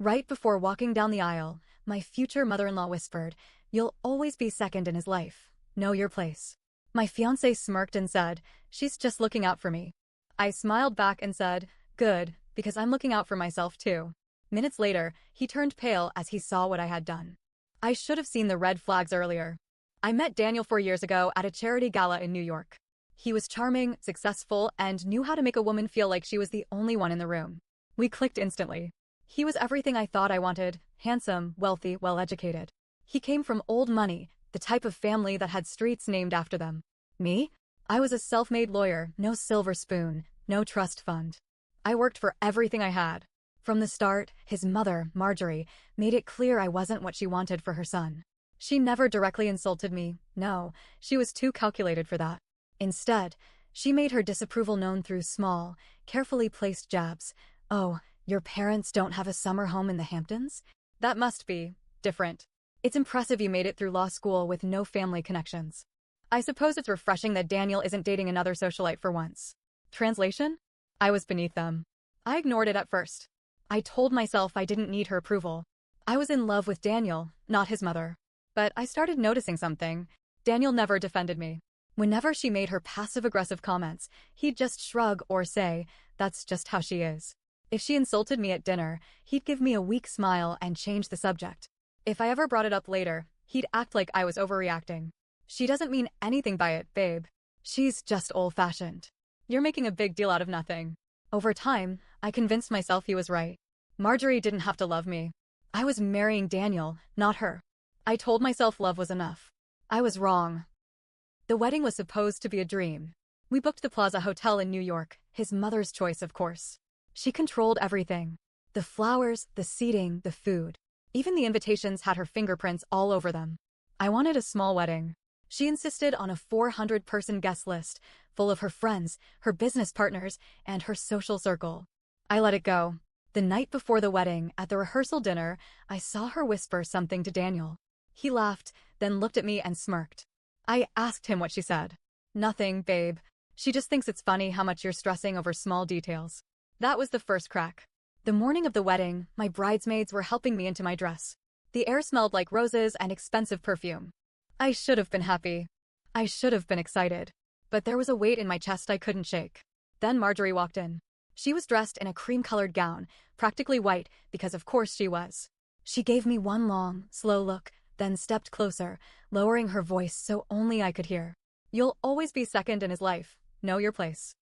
Right before walking down the aisle, my future mother-in-law whispered, "You'll always be second in his life. Know your place." My fiancé smirked and said, "She's just looking out for me." I smiled back and said, "Good, because I'm looking out for myself too." Minutes later, he turned pale as he saw what I had done. I should have seen the red flags earlier. I met Daniel 4 years ago at a charity gala in New York. He was charming, successful, and knew how to make a woman feel like she was the only one in the room. We clicked instantly. He was everything I thought I wanted: handsome, wealthy, well-educated. He came from old money, the type of family that had streets named after them. Me? I was a self-made lawyer, no silver spoon, no trust fund. I worked for everything I had. From the start, his mother, Marjorie, made it clear I wasn't what she wanted for her son. She never directly insulted me, no, she was too calculated for that. Instead, she made her disapproval known through small, carefully placed jabs. "Oh, your parents don't have a summer home in the Hamptons? That must be different. It's impressive you made it through law school with no family connections. I suppose it's refreshing that Daniel isn't dating another socialite for once." Translation? I was beneath them. I ignored it at first. I told myself I didn't need her approval. I was in love with Daniel, not his mother. But I started noticing something. Daniel never defended me. Whenever she made her passive-aggressive comments, he'd just shrug or say, "That's just how she is." If she insulted me at dinner, he'd give me a weak smile and change the subject. If I ever brought it up later, he'd act like I was overreacting. "She doesn't mean anything by it, babe. She's just old-fashioned. You're making a big deal out of nothing." Over time, I convinced myself he was right. Marjorie didn't have to love me. I was marrying Daniel, not her. I told myself love was enough. I was wrong. The wedding was supposed to be a dream. We booked the Plaza Hotel in New York, his mother's choice, of course. She controlled everything. The flowers, the seating, the food. Even the invitations had her fingerprints all over them. I wanted a small wedding. She insisted on a 400-person guest list, full of her friends, her business partners, and her social circle. I let it go. The night before the wedding, at the rehearsal dinner, I saw her whisper something to Daniel. He laughed, then looked at me and smirked. I asked him what she said. "Nothing, babe. She just thinks it's funny how much you're stressing over small details." That was the first crack. The morning of the wedding, my bridesmaids were helping me into my dress. The air smelled like roses and expensive perfume. I should have been happy. I should have been excited. But there was a weight in my chest I couldn't shake. Then Marjorie walked in. She was dressed in a cream-colored gown, practically white, because of course she was. She gave me one long, slow look, then stepped closer, lowering her voice so only I could hear. "You'll always be second in his life. Know your place."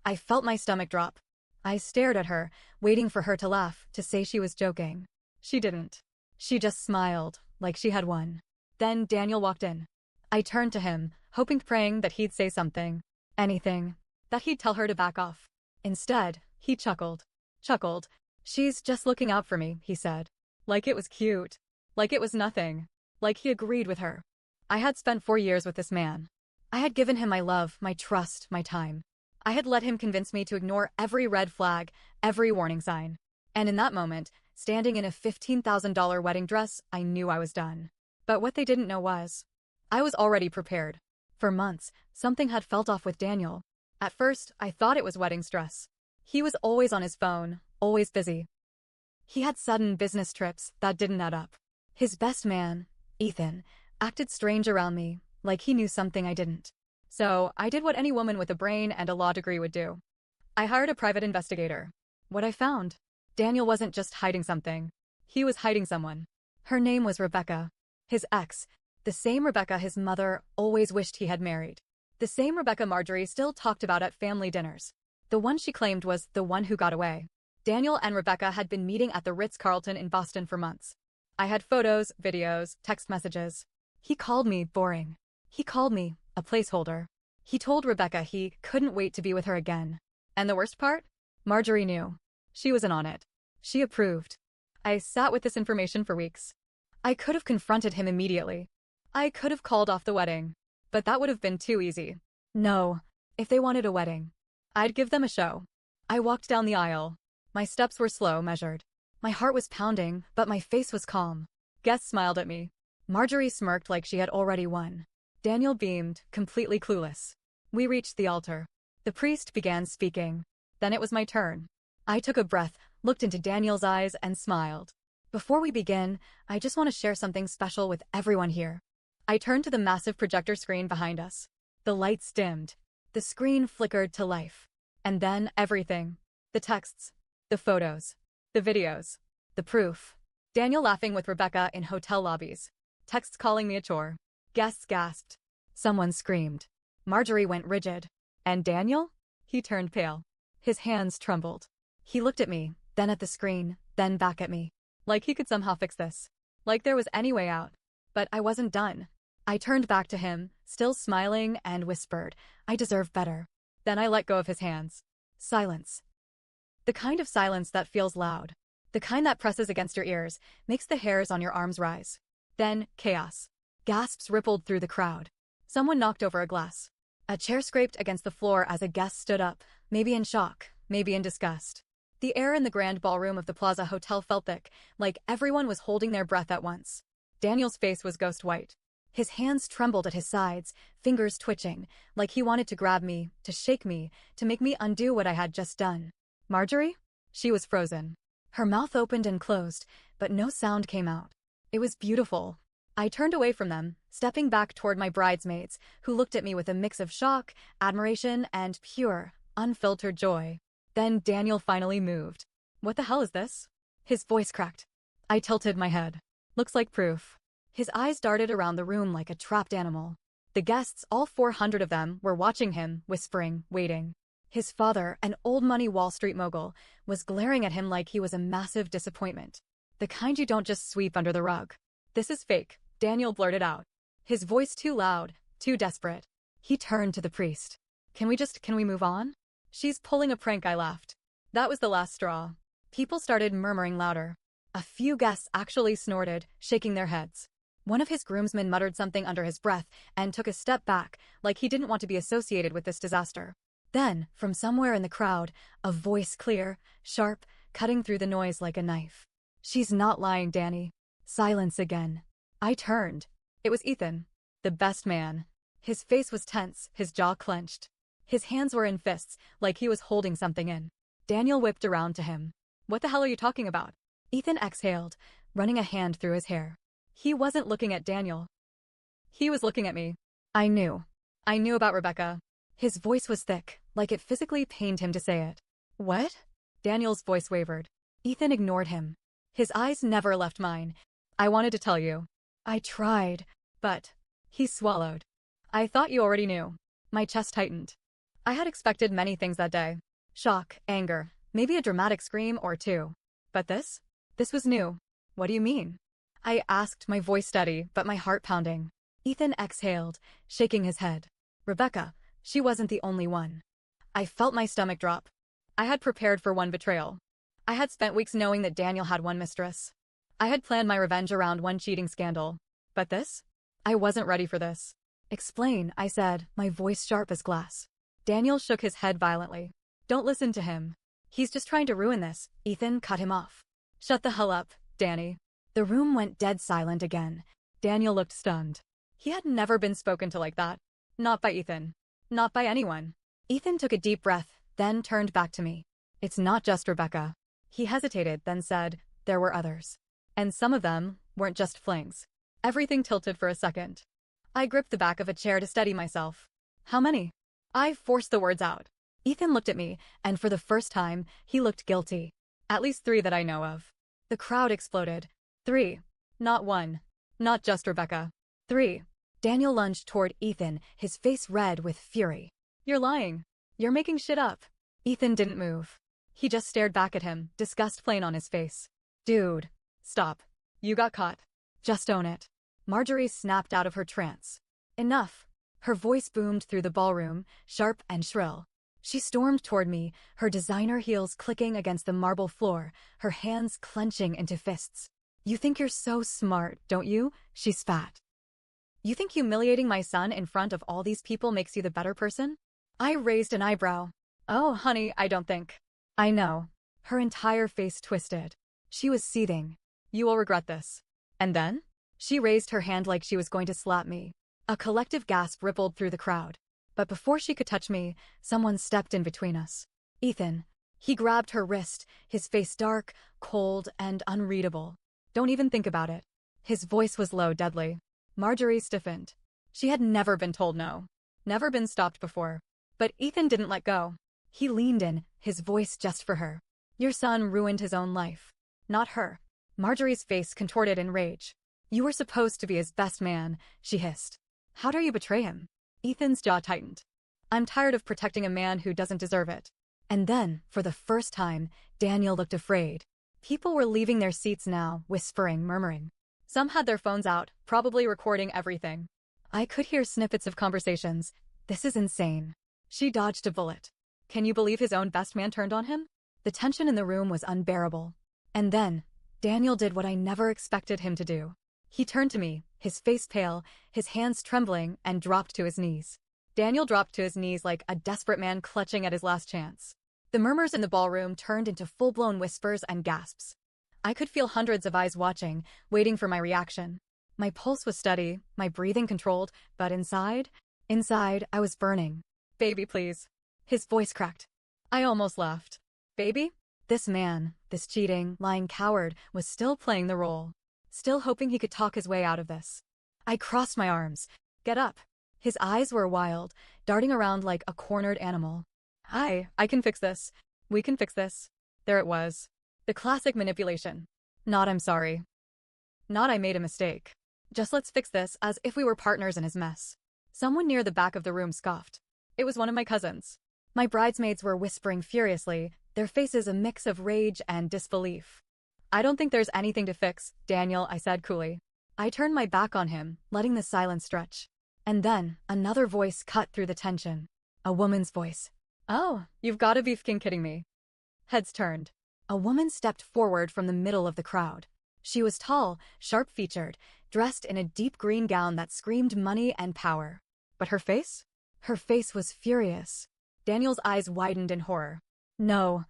I felt my stomach drop. I stared at her, waiting for her to laugh, to say she was joking. She didn't. She just smiled, like she had won. Then Daniel walked in. I turned to him, praying that he'd say something. Anything. That he'd tell her to back off. Instead, he chuckled. "She's just looking out for me," he said. Like it was cute. Like it was nothing. Like he agreed with her. I had spent 4 years with this man. I had given him my love, my trust, my time. I had let him convince me to ignore every red flag, every warning sign. And in that moment, standing in a $15,000 wedding dress, I knew I was done. But what they didn't know was, I was already prepared. For months, something had felt off with Daniel. At first, I thought it was wedding stress. He was always on his phone, always busy. He had sudden business trips that didn't add up. His best man, Ethan, acted strange around me, like he knew something I didn't. So, I did what any woman with a brain and a law degree would do. I hired a private investigator. What I found? Daniel wasn't just hiding something. He was hiding someone. Her name was Rebecca. His ex, the same Rebecca his mother always wished he had married. The same Rebecca Marjorie still talked about at family dinners. The one she claimed was the one who got away. Daniel and Rebecca had been meeting at the Ritz-Carlton in Boston for months. I had photos, videos, text messages. He called me boring. He called me a placeholder. He told Rebecca he couldn't wait to be with her again. And the worst part? Marjorie knew. She was in on it. She approved. I sat with this information for weeks. I could have confronted him immediately. I could have called off the wedding. But that would have been too easy. No. If they wanted a wedding, I'd give them a show. I walked down the aisle. My steps were slow, measured. My heart was pounding, but my face was calm. Guests smiled at me. Marjorie smirked like she had already won. Daniel beamed, completely clueless. We reached the altar. The priest began speaking. Then it was my turn. I took a breath, looked into Daniel's eyes, and smiled. Before we begin, I just want to share something special with everyone here. I turned to the massive projector screen behind us. The lights dimmed. The screen flickered to life. And then everything. The texts. The photos. The videos. The proof. Daniel laughing with Rebecca in hotel lobbies. Texts calling me a chore. Guests gasped. Someone screamed. Marjorie went rigid. And Daniel? He turned pale. His hands trembled. He looked at me, then at the screen, then back at me. Like he could somehow fix this. Like there was any way out. But I wasn't done. I turned back to him, still smiling, and whispered, I deserve better. Then I let go of his hands. Silence. The kind of silence that feels loud. The kind that presses against your ears, makes the hairs on your arms rise. Then, chaos. Gasps rippled through the crowd. Someone knocked over a glass. A chair scraped against the floor as a guest stood up, maybe in shock, maybe in disgust. The air in the grand ballroom of the Plaza Hotel felt thick, like everyone was holding their breath at once. Daniel's face was ghost white. His hands trembled at his sides, fingers twitching, like he wanted to grab me, to shake me, to make me undo what I had just done. Marjorie? She was frozen. Her mouth opened and closed, but no sound came out. It was beautiful. I turned away from them, stepping back toward my bridesmaids, who looked at me with a mix of shock, admiration, and pure, unfiltered joy. Then Daniel finally moved. What the hell is this? His voice cracked. I tilted my head. Looks like proof. His eyes darted around the room like a trapped animal. The guests, all 400 of them, were watching him, whispering, waiting. His father, an old-money Wall Street mogul, was glaring at him like he was a massive disappointment. The kind you don't just sweep under the rug. This is fake, Daniel blurted out. His voice too loud, too desperate. He turned to the priest. Can we move on? She's pulling a prank, I laughed. That was the last straw. People started murmuring louder. A few guests actually snorted, shaking their heads. One of his groomsmen muttered something under his breath and took a step back, like he didn't want to be associated with this disaster. Then, from somewhere in the crowd, a voice clear, sharp, cutting through the noise like a knife. She's not lying, Danny. Silence again. I turned. It was Ethan. The best man. His face was tense, his jaw clenched. His hands were in fists, like he was holding something in. Daniel whipped around to him. What the hell are you talking about? Ethan exhaled, running a hand through his hair. He wasn't looking at Daniel. He was looking at me. I knew. I knew about Rebecca. His voice was thick, like it physically pained him to say it. What? Daniel's voice wavered. Ethan ignored him. His eyes never left mine. I wanted to tell you. I tried, but... He swallowed. I thought you already knew. My chest tightened. I had expected many things that day. Shock, anger, maybe a dramatic scream or two. But this? This was new. What do you mean? I asked, my voice steady, but my heart pounding. Ethan exhaled, shaking his head. Rebecca, she wasn't the only one. I felt my stomach drop. I had prepared for one betrayal. I had spent weeks knowing that Daniel had one mistress. I had planned my revenge around one cheating scandal. But this? I wasn't ready for this. Explain, I said, my voice sharp as glass. Daniel shook his head violently. Don't listen to him. He's just trying to ruin this. Ethan cut him off. Shut the hell up, Danny. The room went dead silent again. Daniel looked stunned. He had never been spoken to like that. Not by Ethan. Not by anyone. Ethan took a deep breath, then turned back to me. It's not just Rebecca. He hesitated, then said, there were others. And some of them weren't just flings. Everything tilted for a second. I gripped the back of a chair to steady myself. How many? I forced the words out. Ethan looked at me, and for the first time, he looked guilty. At least 3 that I know of. The crowd exploded. 3. Not 1. Not just Rebecca. 3. Daniel lunged toward Ethan, his face red with fury. You're lying. You're making shit up. Ethan didn't move. He just stared back at him, disgust plain on his face. Dude. Stop. You got caught. Just own it. Marjorie snapped out of her trance. Enough. Her voice boomed through the ballroom, sharp and shrill. She stormed toward me, her designer heels clicking against the marble floor, her hands clenching into fists. You think you're so smart, don't you? She spat. You think humiliating my son in front of all these people makes you the better person? I raised an eyebrow. Oh, honey, I don't think. I know. Her entire face twisted. She was seething. You will regret this. And then? She raised her hand like she was going to slap me. A collective gasp rippled through the crowd. But before she could touch me, someone stepped in between us. Ethan. He grabbed her wrist, his face dark, cold, and unreadable. Don't even think about it. His voice was low, deadly. Marjorie stiffened. She had never been told no. Never been stopped before. But Ethan didn't let go. He leaned in, his voice just for her. Your son ruined his own life. Not her. Marjorie's face contorted in rage. You were supposed to be his best man, she hissed. How dare you betray him? Ethan's jaw tightened. I'm tired of protecting a man who doesn't deserve it. And then, for the first time, Daniel looked afraid. People were leaving their seats now, whispering, murmuring. Some had their phones out, probably recording everything. I could hear snippets of conversations. This is insane. She dodged a bullet. Can you believe his own best man turned on him? The tension in the room was unbearable. And then, Daniel did what I never expected him to do. He turned to me, his face pale, his hands trembling, and dropped to his knees. Daniel dropped to his knees like a desperate man clutching at his last chance. The murmurs in the ballroom turned into full-blown whispers and gasps. I could feel hundreds of eyes watching, waiting for my reaction. My pulse was steady, my breathing controlled, but inside, I was burning. Baby, please. His voice cracked. I almost laughed. Baby? This man, this cheating, lying coward, was still playing the role. Still hoping he could talk his way out of this. I crossed my arms. Get up. His eyes were wild, darting around like a cornered animal. I can fix this. We can fix this. There it was. The classic manipulation. Not I'm sorry. Not I made a mistake. Just let's fix this as if we were partners in his mess. Someone near the back of the room scoffed. It was one of my cousins. My bridesmaids were whispering furiously, their faces a mix of rage and disbelief. I don't think there's anything to fix, Daniel, I said coolly. I turned my back on him, letting the silence stretch. And then, another voice cut through the tension. A woman's voice. Oh, you've gotta be f***ing kidding me. Heads turned. A woman stepped forward from the middle of the crowd. She was tall, sharp-featured, dressed in a deep green gown that screamed money and power. But her face? Her face was furious. Daniel's eyes widened in horror. No,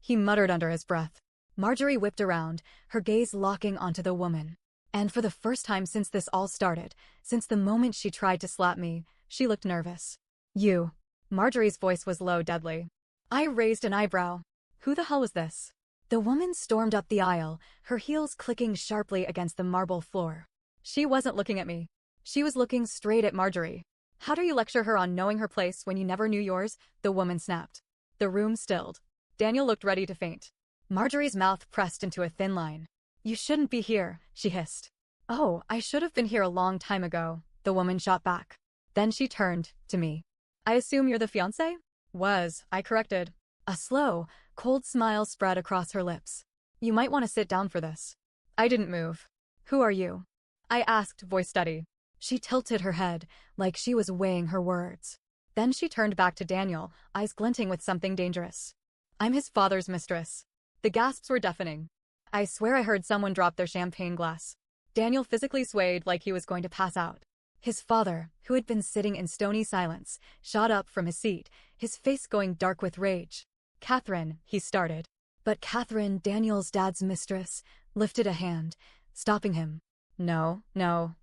he muttered under his breath. Marjorie whipped around, her gaze locking onto the woman. And for the first time since this all started, since the moment she tried to slap me, she looked nervous. You. Marjorie's voice was low, deadly. I raised an eyebrow. Who the hell was this? The woman stormed up the aisle, her heels clicking sharply against the marble floor. She wasn't looking at me. She was looking straight at Marjorie. How do you lecture her on knowing her place when you never knew yours? The woman snapped. The room stilled. Daniel looked ready to faint. Marjorie's mouth pressed into a thin line. You shouldn't be here, she hissed. Oh, I should have been here a long time ago, the woman shot back. Then she turned to me. I assume you're the fiancé? Was, I corrected. A slow, cold smile spread across her lips. You might want to sit down for this. I didn't move. Who are you? I asked, voice steady. She tilted her head, like she was weighing her words. Then she turned back to Daniel, eyes glinting with something dangerous. I'm his father's mistress. The gasps were deafening. I swear I heard someone drop their champagne glass. Daniel physically swayed like he was going to pass out. His father, who had been sitting in stony silence, shot up from his seat, his face going dark with rage. Catherine, he started. But Catherine, Daniel's dad's mistress, lifted a hand, stopping him. No,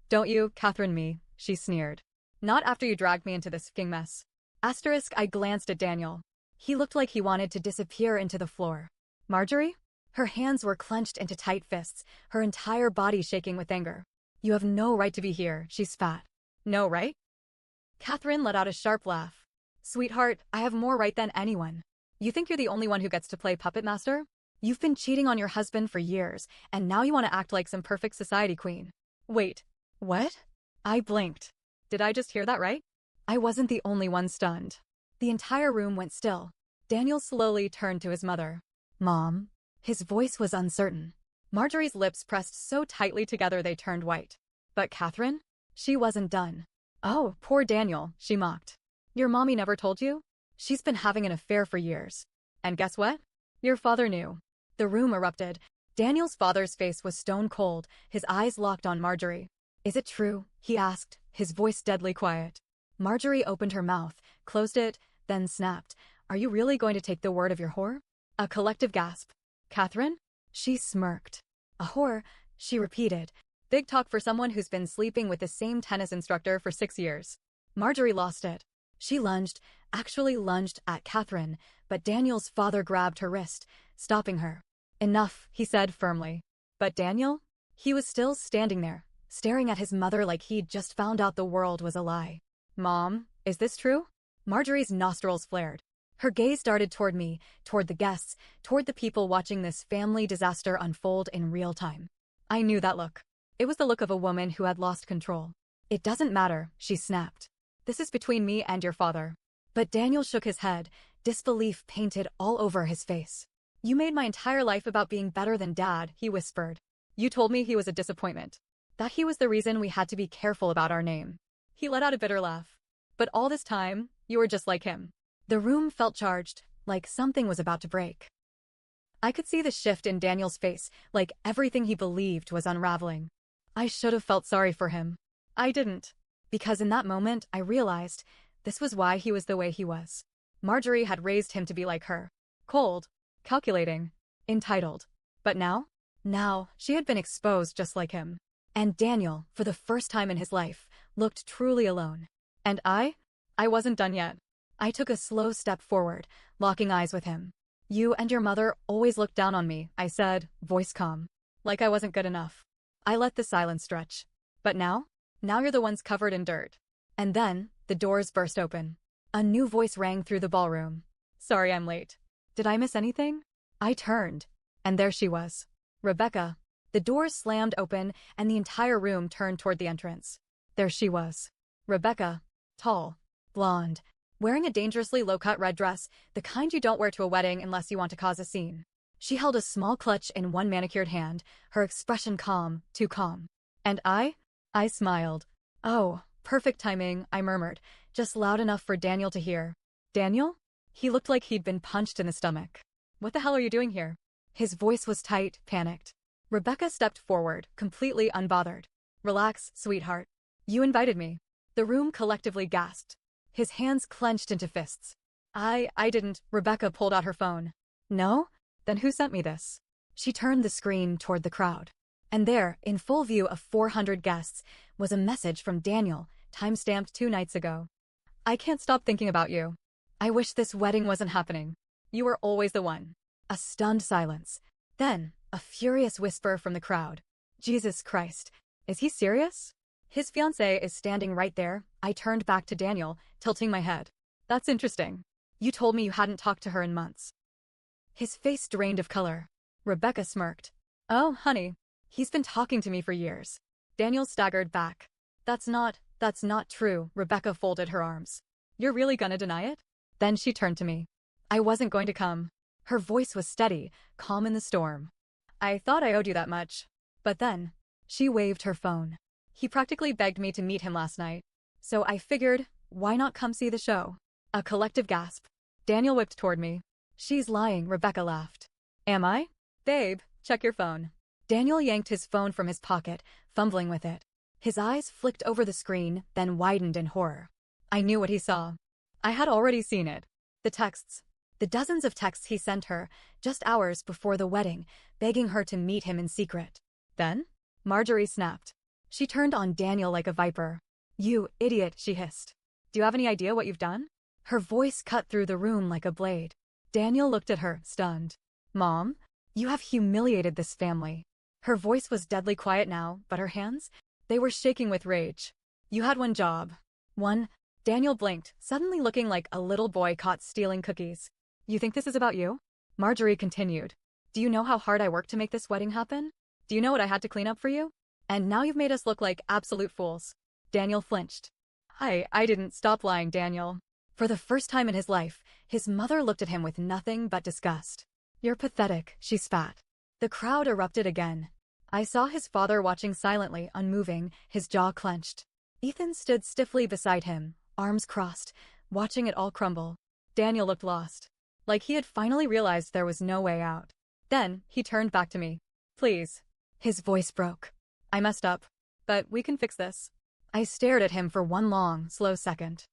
don't you, Catherine me, she sneered. Not after you dragged me into this f***ing mess. Asterisk, I glanced at Daniel. He looked like he wanted to disappear into the floor. Marjorie? Her hands were clenched into tight fists, her entire body shaking with anger. You have no right to be here, she spat. No right? Catherine let out a sharp laugh. Sweetheart, I have more right than anyone. You think you're the only one who gets to play puppet master? You've been cheating on your husband for years, and now you want to act like some perfect society queen. Wait, what? I blinked. Did I just hear that right? I wasn't the only one stunned. The entire room went still. Daniel slowly turned to his mother. Mom? His voice was uncertain. Marjorie's lips pressed so tightly together they turned white. But Catherine? She wasn't done. Oh, poor Daniel, she mocked. Your mommy never told you? She's been having an affair for years. And guess what? Your father knew. The room erupted. Daniel's father's face was stone cold, his eyes locked on Marjorie. Is it true? He asked, his voice deadly quiet. Marjorie opened her mouth, closed it, then snapped. Are you really going to take the word of your whore? A collective gasp. Catherine? She smirked. A whore, she repeated. Big talk for someone who's been sleeping with the same tennis instructor for 6 years. Marjorie lost it. She lunged, actually lunged at Catherine, but Daniel's father grabbed her wrist, stopping her. Enough, he said firmly. But Daniel? He was still standing there, staring at his mother like he'd just found out the world was a lie. Mom, is this true? Marjorie's nostrils flared. Her gaze darted toward me, toward the guests, toward the people watching this family disaster unfold in real time. I knew that look. It was the look of a woman who had lost control. It doesn't matter, she snapped. This is between me and your father. But Daniel shook his head, disbelief painted all over his face. You made my entire life about being better than Dad, he whispered. You told me he was a disappointment. That he was the reason we had to be careful about our name. He let out a bitter laugh. But all this time, you were just like him. The room felt charged, like something was about to break. I could see the shift in Daniel's face, like everything he believed was unraveling. I should have felt sorry for him. I didn't. Because in that moment, I realized this was why he was the way he was. Marjorie had raised him to be like her. Cold, calculating, entitled. But now? Now, she had been exposed just like him. And Daniel, for the first time in his life, looked truly alone. And I wasn't done yet. I took a slow step forward, locking eyes with him. You and your mother always looked down on me, I said, voice calm. Like I wasn't good enough. I let the silence stretch. But now you're the ones covered in dirt. And then, the doors burst open. A new voice rang through the ballroom. Sorry I'm late. Did I miss anything? I turned. And there she was. Rebecca. The doors slammed open, and the entire room turned toward the entrance. There she was. Rebecca. Tall. Blonde. Wearing a dangerously low-cut red dress, the kind you don't wear to a wedding unless you want to cause a scene. She held a small clutch in one manicured hand, her expression calm, too calm. And I smiled. Oh, perfect timing, I murmured, just loud enough for Daniel to hear. Daniel? He looked like he'd been punched in the stomach. What the hell are you doing here? His voice was tight, panicked. Rebecca stepped forward, completely unbothered. Relax, sweetheart. You invited me. The room collectively gasped. His hands clenched into fists. I didn't. Rebecca pulled out her phone. No? Then who sent me this? She turned the screen toward the crowd. And there, in full view of 400 guests, was a message from Daniel, time-stamped 2 nights ago. I can't stop thinking about you. I wish this wedding wasn't happening. You were always the one. A stunned silence. Then, a furious whisper from the crowd. Jesus Christ. Is he serious? His fiancée is standing right there. I turned back to Daniel, tilting my head. That's interesting. You told me you hadn't talked to her in months. His face drained of color. Rebecca smirked. Oh, honey. He's been talking to me for years. Daniel staggered back. That's not true. Rebecca folded her arms. You're really gonna deny it? Then she turned to me. I wasn't going to come. Her voice was steady, calm in the storm. I thought I owed you that much. But then, she waved her phone. He practically begged me to meet him last night. So I figured, why not come see the show? A collective gasp. Daniel whipped toward me. She's lying, Rebecca laughed. Am I? Babe, check your phone. Daniel yanked his phone from his pocket, fumbling with it. His eyes flicked over the screen, then widened in horror. I knew what he saw. I had already seen it. The texts. The dozens of texts he sent her, just hours before the wedding, begging her to meet him in secret. Then, Marjorie snapped. She turned on Daniel like a viper. You idiot, she hissed. Do you have any idea what you've done? Her voice cut through the room like a blade. Daniel looked at her, stunned. Mom, you have humiliated this family. Her voice was deadly quiet now, but her hands? They were shaking with rage. You had one job. One. Daniel blinked, suddenly looking like a little boy caught stealing cookies. You think this is about you? Marjorie continued. Do you know how hard I worked to make this wedding happen? Do you know what I had to clean up for you? And now you've made us look like absolute fools. Daniel flinched. I didn't. Stop lying, Daniel. For the first time in his life, his mother looked at him with nothing but disgust. You're pathetic, she spat. The crowd erupted again. I saw his father watching silently, unmoving, his jaw clenched. Ethan stood stiffly beside him, arms crossed, watching it all crumble. Daniel looked lost. Like he had finally realized there was no way out. Then, he turned back to me. Please. His voice broke. I messed up. But we can fix this. I stared at him for one long, slow second.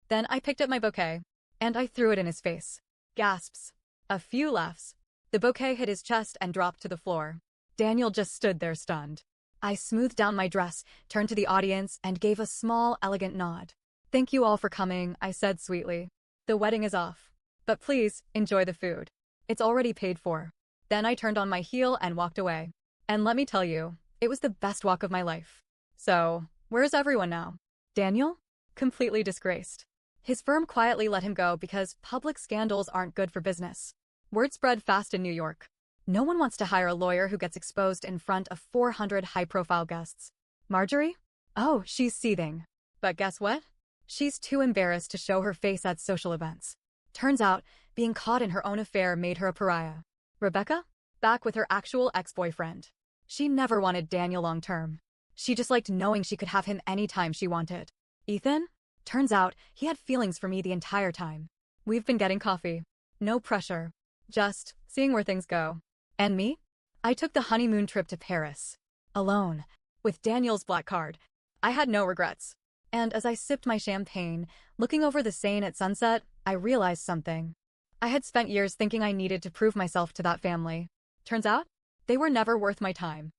Then I picked up my bouquet. And I threw it in his face. Gasps. A few laughs. The bouquet hit his chest and dropped to the floor. Daniel just stood there stunned. I smoothed down my dress, turned to the audience, and gave a small, elegant nod. Thank you all for coming, I said sweetly. The wedding is off. But please, enjoy the food. It's already paid for. Then I turned on my heel and walked away. And let me tell you, it was the best walk of my life. So, where's everyone now? Daniel? Completely disgraced. His firm quietly let him go because public scandals aren't good for business. Word spread fast in New York. No one wants to hire a lawyer who gets exposed in front of 400 high-profile guests. Marjorie? Oh, she's seething. But guess what? She's too embarrassed to show her face at social events. Turns out, being caught in her own affair made her a pariah. Rebecca? Back with her actual ex-boyfriend. She never wanted Daniel long-term. She just liked knowing she could have him anytime she wanted. Ethan? Turns out, he had feelings for me the entire time. We've been getting coffee. No pressure. Just seeing where things go. And me? I took the honeymoon trip to Paris. Alone. With Daniel's black card. I had no regrets. And as I sipped my champagne, looking over the Seine at sunset, I realized something. I had spent years thinking I needed to prove myself to that family. Turns out, they were never worth my time.